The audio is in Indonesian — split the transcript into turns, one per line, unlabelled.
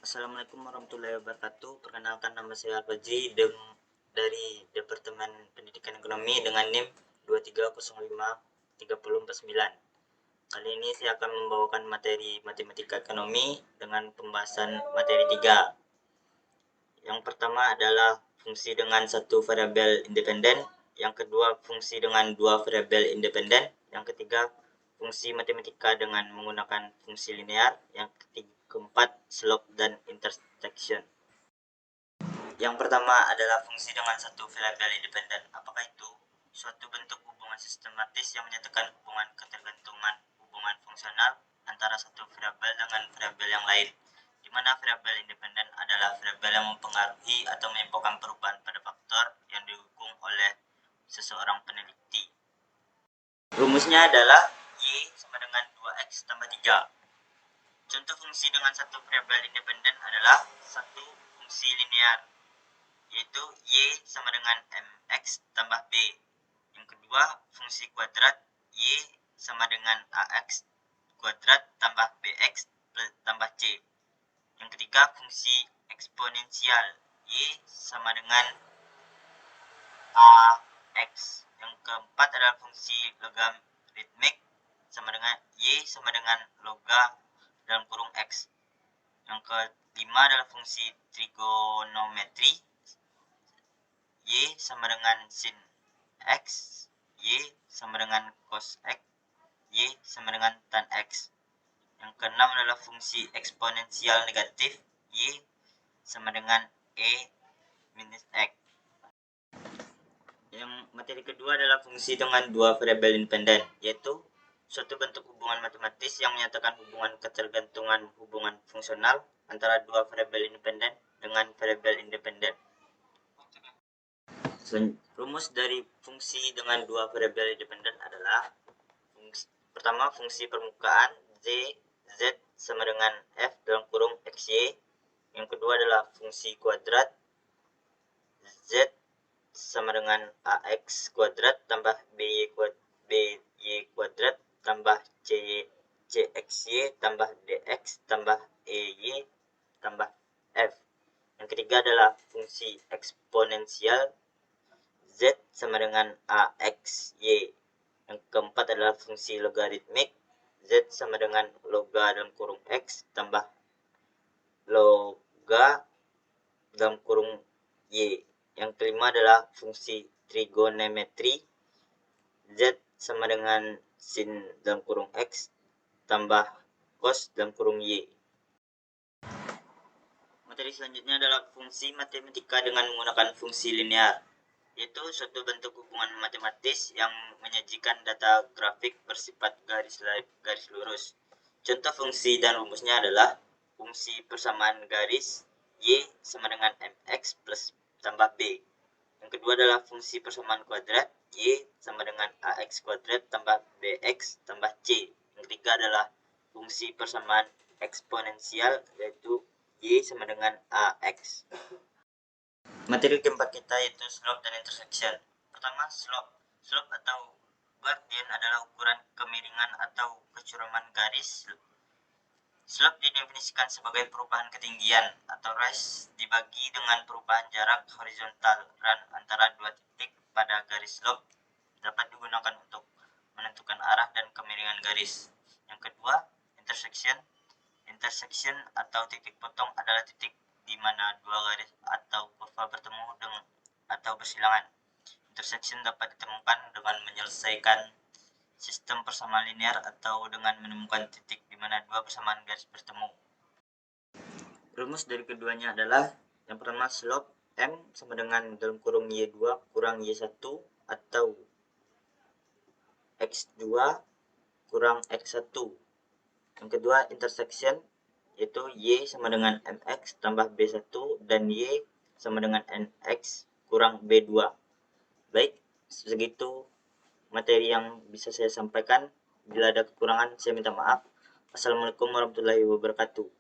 Assalamualaikum warahmatullahi wabarakatuh. Perkenalkan, nama saya Al-Fajri dari Departemen Pendidikan Ekonomi dengan NIM 23053049. Kali ini saya akan membawakan materi matematika ekonomi dengan pembahasan materi 3. Yang pertama adalah fungsi dengan satu variabel independen, yang kedua fungsi dengan dua variabel independen, yang ketiga fungsi matematika dengan menggunakan fungsi linear, yang keempat slope dan intersection. Yang pertama adalah fungsi dengan satu variabel independen. Apakah itu? Suatu bentuk hubungan sistematis yang menyatakan hubungan ketergantungan hubungan fungsional antara satu variabel dengan variabel yang lain, di mana variabel independen adalah variabel yang mempengaruhi atau menyebabkan perubahan pada faktor yang didukung oleh seseorang peneliti. Rumusnya adalah Y sama dengan 2X tambah 3. Contoh fungsi dengan satu variabel independen adalah satu fungsi linear, yaitu Y sama dengan MX tambah B. Yang kedua, fungsi kuadrat Y sama dengan AX kuadrat tambah BX tambah C. Yang ketiga, fungsi eksponensial Y sama dengan AX. Yang keempat adalah fungsi logaritmik sama dengan Y sama dengan loga dalam kurung X. Yang kelima adalah fungsi trigonometri Y sama dengan sin X, Y sama dengan cos X, Y sama dengan tan X. Yang keenam adalah fungsi eksponensial negatif Y sama dengan E minus X. Yang materi kedua adalah fungsi dengan dua variabel independen, yaitu suatu bentuk hubungan matematis yang menyatakan hubungan ketergantungan hubungan fungsional antara dua variabel independen dengan variabel independen. Rumus dari fungsi dengan dua variabel independen adalah pertama, fungsi permukaan Z sama dengan F dalam kurung XY. Yang kedua adalah fungsi kuadrat Z sama dengan AX kuadrat tambah BY kuadrat tambah CXY tambah DX tambah EY tambah F. Yang ketiga adalah fungsi eksponensial Z sama dengan AXY. Yang keempat adalah fungsi logaritmik Z sama dengan loga dalam kurung X tambah loga dalam kurung Y. Yang kelima adalah fungsi trigonometri Z sama dengan sin dalam kurung X tambah cos dalam kurung Y. Materi selanjutnya adalah fungsi matematika dengan menggunakan fungsi linear, yaitu suatu bentuk hubungan matematis yang menyajikan data grafik bersifat garis lurus. Contoh fungsi dan rumusnya adalah fungsi persamaan garis Y sama dengan MX plus tambah B. Yang kedua adalah fungsi persamaan kuadrat Y sama dengan AX kuadrat tambah BX tambah C. Yang ketiga adalah fungsi persamaan eksponensial, yaitu Y sama dengan AX. Materi keempat kita yaitu slope dan intersection. Pertama, slope. Slope atau gradient adalah ukuran kemiringan atau kecuraman garis. Slope didefinisikan sebagai perubahan ketinggian atau rise dibagi dengan perubahan jarak horizontal run antara dua titik pada garis slope, dapat digunakan untuk menentukan arah dan kemiringan garis. Yang kedua, intersection. Intersection atau titik potong adalah titik di mana dua garis atau kurva bertemu dengan atau bersilangan. Intersection dapat ditemukan dengan menyelesaikan sistem persamaan linear atau dengan menemukan titik di mana dua persamaan garis bertemu. Rumus dari keduanya adalah yang pertama, slope M sama dengan dalam kurung Y2 kurang Y1 atau X2 kurang X1. Yang kedua, intersection, yaitu Y sama dengan MX tambah B1 dan Y sama dengan NX kurang B2. Baik, segitu materi yang bisa saya sampaikan. Bila ada kekurangan, saya minta maaf. Assalamualaikum warahmatullahi wabarakatuh.